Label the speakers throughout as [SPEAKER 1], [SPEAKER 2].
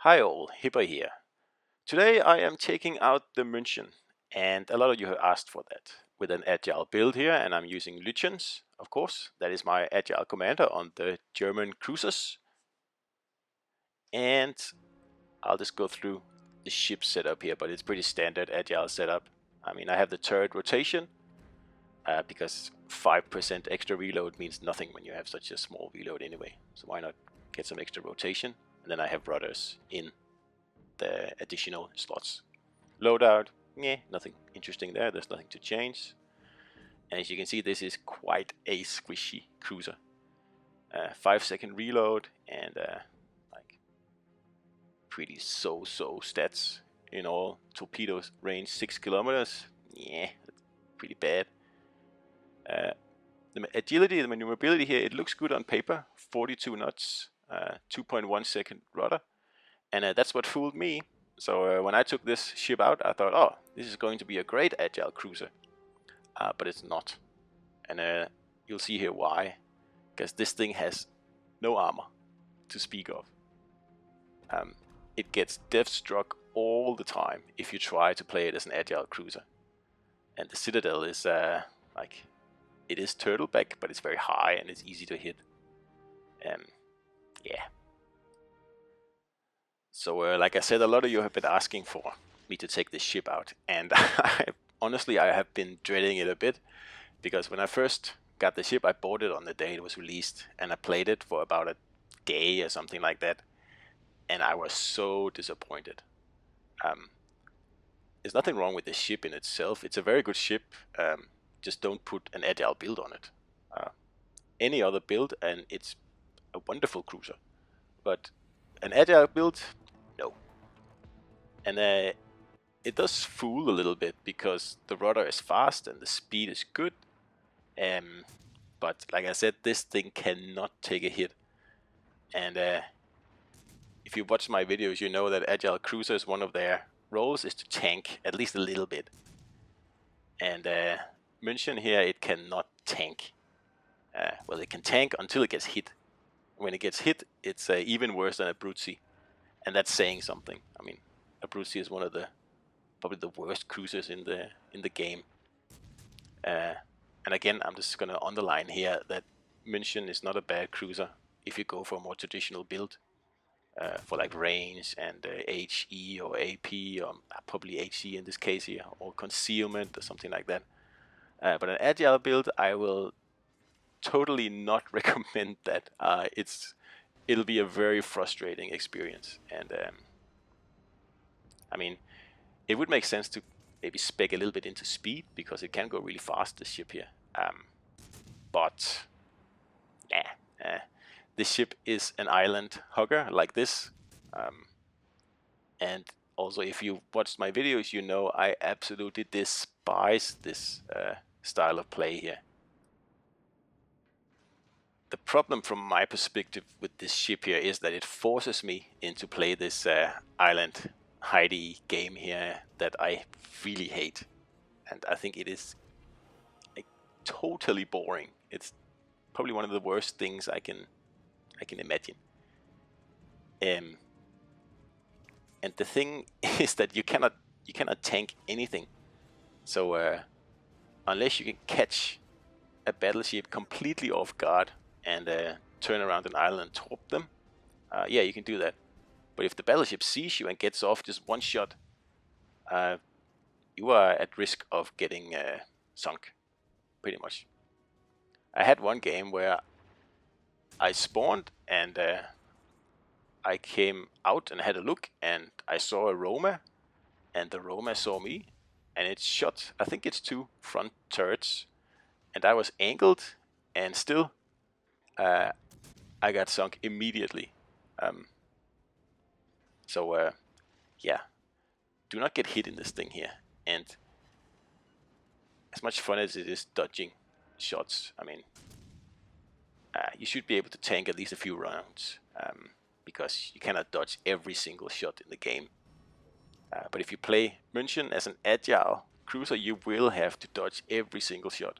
[SPEAKER 1] Hi all, Hipper here. Today I am taking out the Munchen, and a lot of you have asked for that, with an Agile build here, and I'm using Lütjens, of course. That is my Agile commander on the German cruisers. And I'll just go through the ship setup here, but it's pretty standard Agile setup. I mean, I have the turret rotation, because 5% extra reload means nothing when you have such a small reload anyway. So why not get some extra rotation? And then I have rudders in the additional slots. Loadout, nothing interesting there. There's nothing to change. And as you can see, this is quite a squishy cruiser. 5-second reload and like pretty so-so stats in all. Torpedoes range 6 kilometers. Pretty bad. The agility, the maneuverability here, it looks good on paper. 42 knots, 2.1 second rudder. And that's what fooled me. So when I took this ship out, I thought, oh, this is going to be a great Agile cruiser. But it's not. And you'll see here why. Because this thing has no armor to speak of. It gets death struck all the time if you try to play it as an Agile cruiser. And the Citadel is like, it is turtleback, but it's very high and it's easy to hit. Yeah. So like I said, a lot of you have been asking for me to take this ship out, and honestly I have been dreading it a bit, because when I first got the ship, I bought it on the day it was released, and I played it for about a day or something like that, and I was so disappointed. There's nothing wrong with the ship in itself. It's a very good ship. Just don't put an Agile build on it. Any other build and it's a wonderful cruiser, but an Agile build, no. And it does fool a little bit because the rudder is fast and the speed is good. But like I said, this thing cannot take a hit. And if you watch my videos, you know that Agile cruisers, one of their roles is to tank at least a little bit. And Munchen here, it cannot tank. Well, it can tank until it gets hit. When it gets hit, it's even worse than a Abruzzi. And that's saying something. I mean, Abruzzi is one of the probably the worst cruisers in the game. And again, I'm just going to underline here that Munchen is not a bad cruiser if you go for a more traditional build, for like range and HE or AP, or probably HE in this case here, or concealment or something like that. But an Agile build, I will totally not recommend that. It'll be a very frustrating experience. And I mean, it would make sense to maybe spec a little bit into speed, because it can go really fast, this ship here. But this ship is an island hugger like this. And also, if you watched my videos, you know I absolutely despise this style of play here. The problem from my perspective with this ship here is that it forces me into play this island Heidi game here that I really hate, and I think it is like totally boring. It's probably one of the worst things I can imagine. And the thing is that you cannot tank anything. So unless you can catch a battleship completely off guard and turn around an island and torp them, yeah, you can do that. But if the battleship sees you and gets off just one shot, you are at risk of getting sunk, pretty much. I had one game where I spawned and I came out and had a look, and I saw a Roma, and the Roma saw me, and it shot, I think it's 2 front turrets, and I was angled, and still I got sunk immediately. So yeah, do not get hit in this thing here. And as much fun as it is dodging shots, I mean, you should be able to tank at least a few rounds, because you cannot dodge every single shot in the game. But if you play Munchen as an Agile cruiser, you will have to dodge every single shot,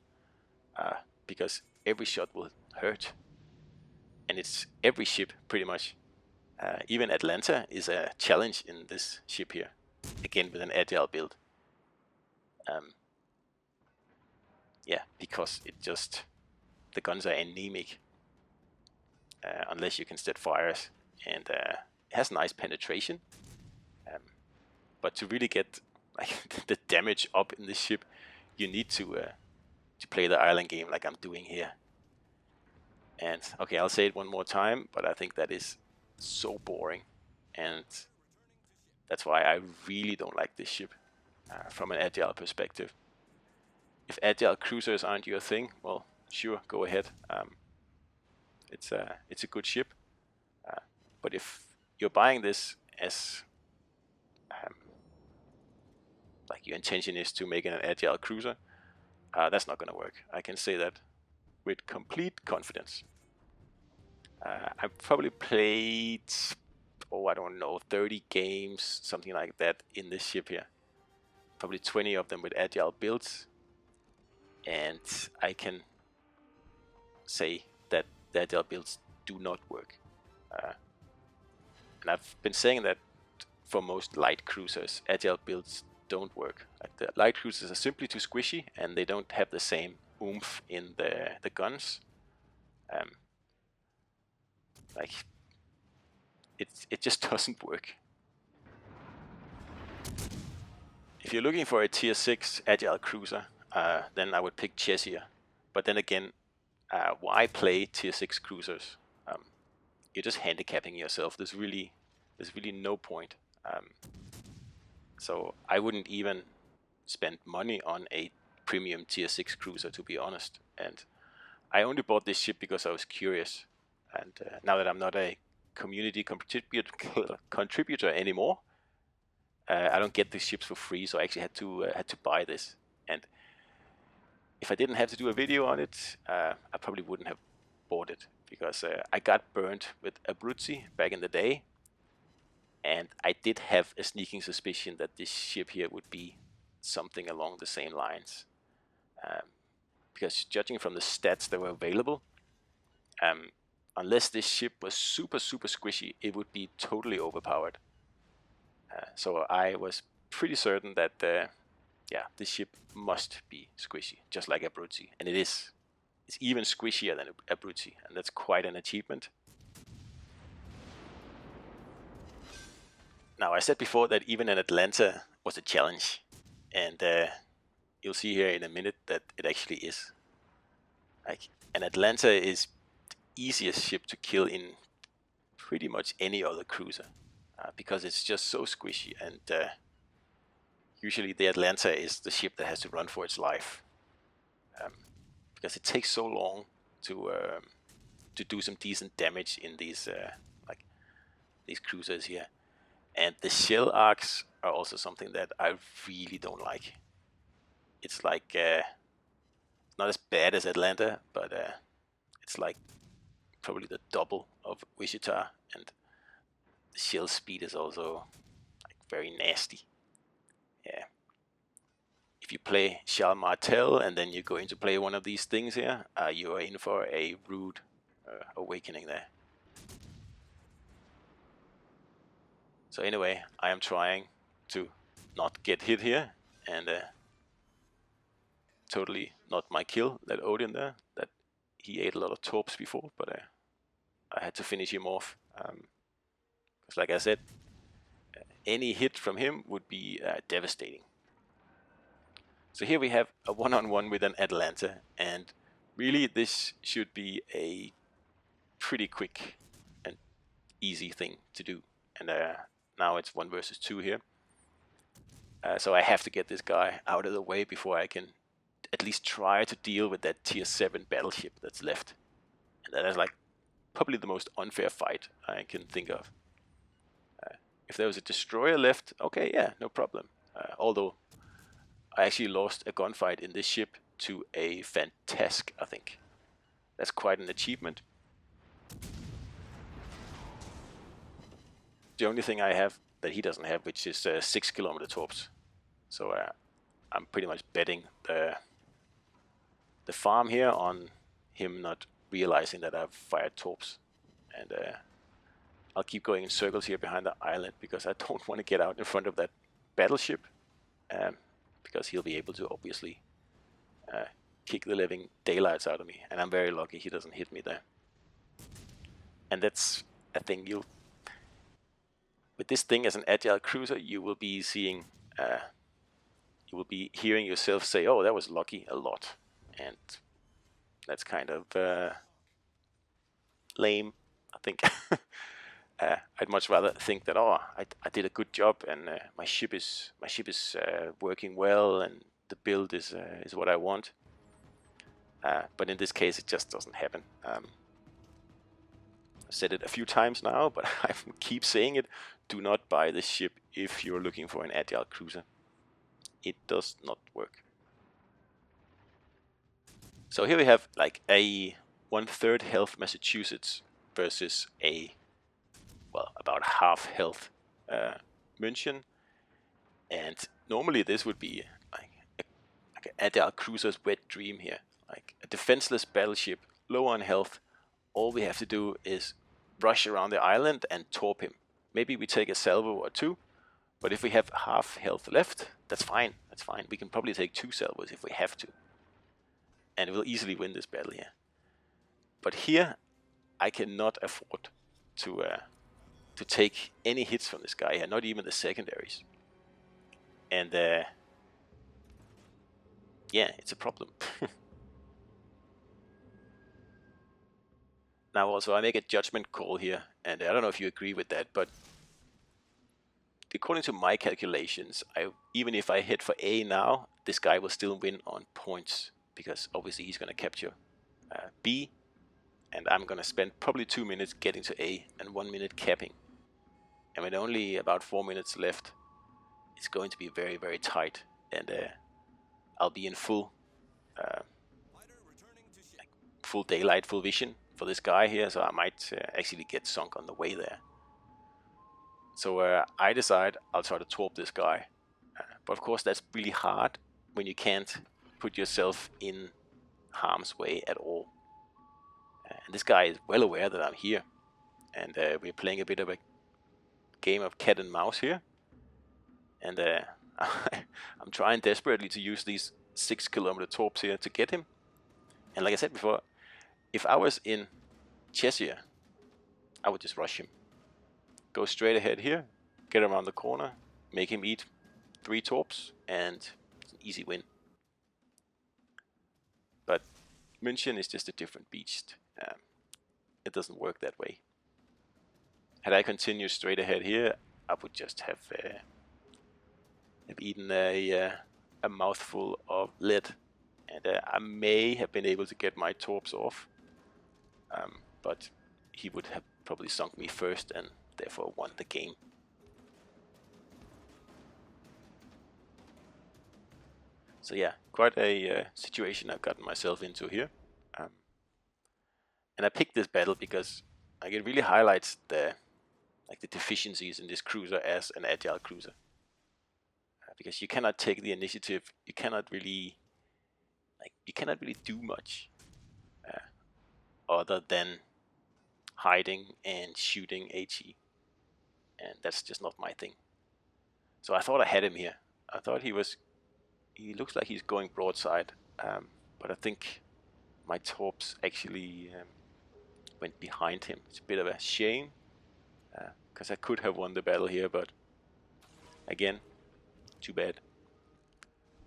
[SPEAKER 1] because every shot will hurt. And it's every ship pretty much. Even Atlanta is a challenge in this ship here, again with an agile build. Yeah, because the guns are anemic unless you can set fires, and it has nice penetration. But to really get like the damage up in this ship, you need to play the island game like I'm doing here. And okay, I'll say it one more time, but I think that is so boring, and that's why I really don't like this ship from an agile perspective. If agile cruisers aren't your thing, well, sure, go ahead. It's a good ship, but if you're buying this as like your intention is to make an agile cruiser, that's not going to work. I can say that with complete confidence. I've probably played, I don't know, 30 games, something like that, in this ship here. Probably 20 of them with agile builds, and I can say that the agile builds do not work. And I've been saying that for most light cruisers, agile builds don't work. Like, the light cruisers are simply too squishy, and they don't have the same oomph in the guns. Like, it just doesn't work. If you're looking for a tier 6 agile cruiser, then I would pick Chessier. But then again, why play tier 6 cruisers? You're just handicapping yourself. There's really no point. So I wouldn't even spend money on a premium tier 6 cruiser, to be honest. And I only bought this ship because I was curious. And now that I'm not a community contributor anymore, I don't get these ships for free, so I actually had to buy this. And if I didn't have to do a video on it, I probably wouldn't have bought it, because I got burnt with Abruzzi back in the day, and I did have a sneaking suspicion that this ship here would be something along the same lines. Because judging from the stats that were available, unless this ship was super squishy, it would be totally overpowered. So I was pretty certain that this ship must be squishy, just like Abruzzi, and it is. It's even squishier than Abruzzi, and that's quite an achievement. Now, I said before that even an Atlanta was a challenge, and you'll see here in a minute that it actually is. Like, an Atlanta is the easiest ship to kill in pretty much any other cruiser, because it's just so squishy, and usually the Atlanta is the ship that has to run for its life, because it takes so long to do some decent damage in these cruisers here. And the shell arcs are also something that I really don't like. It's like not as bad as Atlanta, but it's like probably the double of Wichita, and the shell speed is also like very nasty. Yeah. If you play Charles Martel and then you go in to play one of these things here, you are in for a rude awakening there. So anyway, I am trying to not get hit here, and totally not my kill, that Odin there. That he ate a lot of torps before, but I had to finish him off. Because like I said, any hit from him would be devastating. So here we have a one-on-one with an Atlanta, and really this should be a pretty quick and easy thing to do. And now it's 1 versus 2 here. So I have to get this guy out of the way before I can at least try to deal with that tier 7 battleship that's left. And that is like probably the most unfair fight I can think of. If there was a destroyer left, okay, yeah, no problem. Although I actually lost a gunfight in this ship to a Fantastic, I think. That's quite an achievement. The only thing I have that he doesn't have, which is 6 kilometer torps. So I'm pretty much betting the farm here on him not realizing that I've fired torps, and I'll keep going in circles here behind the island because I don't want to get out in front of that battleship, because he'll be able to obviously kick the living daylights out of me, and I'm very lucky he doesn't hit me there. And that's a thing with this thing as an agile cruiser, you will be seeing, you will be hearing yourself say, "Oh, that was lucky," a lot, and that's kind of lame, I think. I'd much rather think that, oh, I did a good job, and my ship is working well, and the build is what I want. But in this case, it just doesn't happen. I've said it a few times now, but I keep saying it. Do not buy this ship if you're looking for an agile cruiser. It does not work. So here we have like a 1/3 health Massachusetts versus a, well, about half health Munchen. And normally this would be like an agile cruiser's wet dream here. Like a defenseless battleship, low on health. All we have to do is rush around the island and torp him. Maybe we take a salvo or two, but if we have half health left, that's fine. That's fine. We can probably take 2 salvos if we have to, and we'll easily win this battle here. But here, I cannot afford to take any hits from this guy here, not even the secondaries. And yeah, it's a problem. Now also, I make a judgment call here, and I don't know if you agree with that, but according to my calculations, even if I hit for A now, this guy will still win on points, because obviously he's going to capture B, and I'm going to spend probably 2 minutes getting to A and 1 minute capping. And with only about 4 minutes left, it's going to be very, very tight, and I'll be in full daylight, full vision for this guy here, so I might actually get sunk on the way there. So I decide I'll try to torp this guy, but of course that's really hard when you can't put yourself in harm's way at all. And this guy is well aware that I'm here, and we're playing a bit of a game of cat and mouse here, and I'm trying desperately to use these 6-kilometer torps here to get him. And like I said before, if I was in Cheshire, I would just rush him. Go straight ahead here, get around the corner, make him eat 3 torps, and it's an easy win. But Munchen is just a different beast. It doesn't work that way. Had I continued straight ahead here, I would just have eaten a mouthful of lead, and I may have been able to get my torps off, but he would have probably sunk me first and therefore won the game. So yeah, quite a situation I've gotten myself into here. And I picked this battle because like, it really highlights the deficiencies in this cruiser as an agile cruiser. Because you cannot take the initiative, you cannot really do much other than hiding and shooting HE, and that's just not my thing. So I thought I had him here. I thought he looks like he's going broadside, but I think my torps actually went behind him. It's a bit of a shame, because I could have won the battle here, but again, too bad.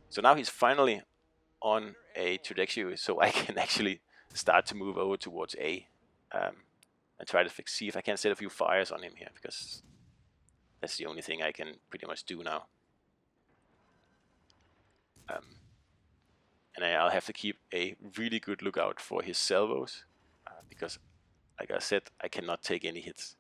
[SPEAKER 1] So now he's finally on a trajectory, so I can actually start to move over towards A, and try to see if I can set a few fires on him here, because that's the only thing I can pretty much do now. And I'll have to keep a really good lookout for his salvos, because, like I said, I cannot take any hits.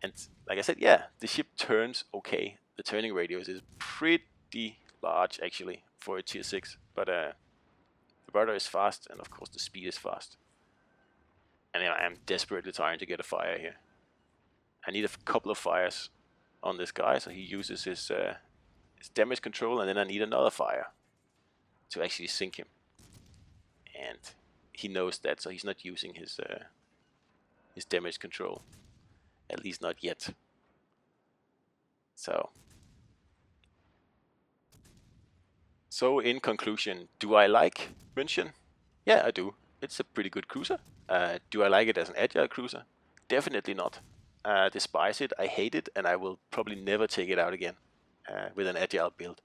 [SPEAKER 1] And like I said, yeah, the ship turns okay. The turning radius is pretty large, actually, for a tier 6, but the rudder is fast, and of course the speed is fast. And I'm desperately trying to get a fire here. I need a couple of fires on this guy, so he uses his damage control, and then I need another fire to actually sink him. And he knows that, so he's not using his his damage control. At least not yet. So in conclusion, do I like Munchen? Yeah, I do. It's a pretty good cruiser. Do I like it as an agile cruiser? Definitely not. Despise it, I hate it, and I will probably never take it out again with an agile build.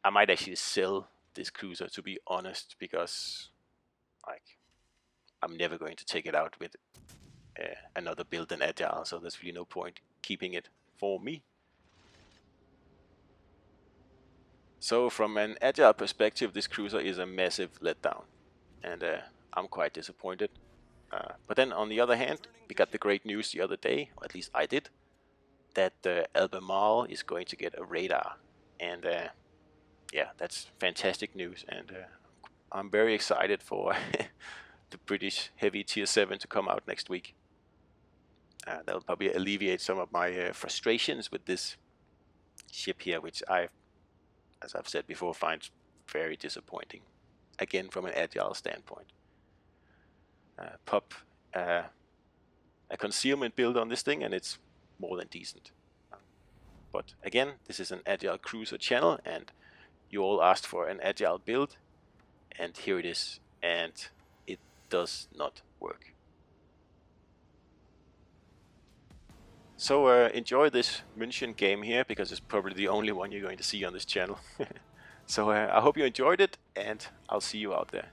[SPEAKER 1] I might actually sell this cruiser, to be honest, because like I'm never going to take it out with another build than agile, so there's really no point keeping it for me. So from an agile perspective, this cruiser is a massive letdown, and I'm quite disappointed. But then on the other hand, we got the great news the other day, or at least I did, that Albemarle is going to get a radar, and yeah, that's fantastic news, and I'm very excited for the British heavy tier 7 to come out next week. That'll probably alleviate some of my frustrations with this ship here, which as I've said before, find very disappointing. Again, from an agile standpoint. Pop a concealment build on this thing and it's more than decent. But again, this is an agile cruiser channel and you all asked for an agile build, and here it is, and it does not work. So enjoy this Munchen game here, because it's probably the only one you're going to see on this channel. So I hope you enjoyed it, and I'll see you out there.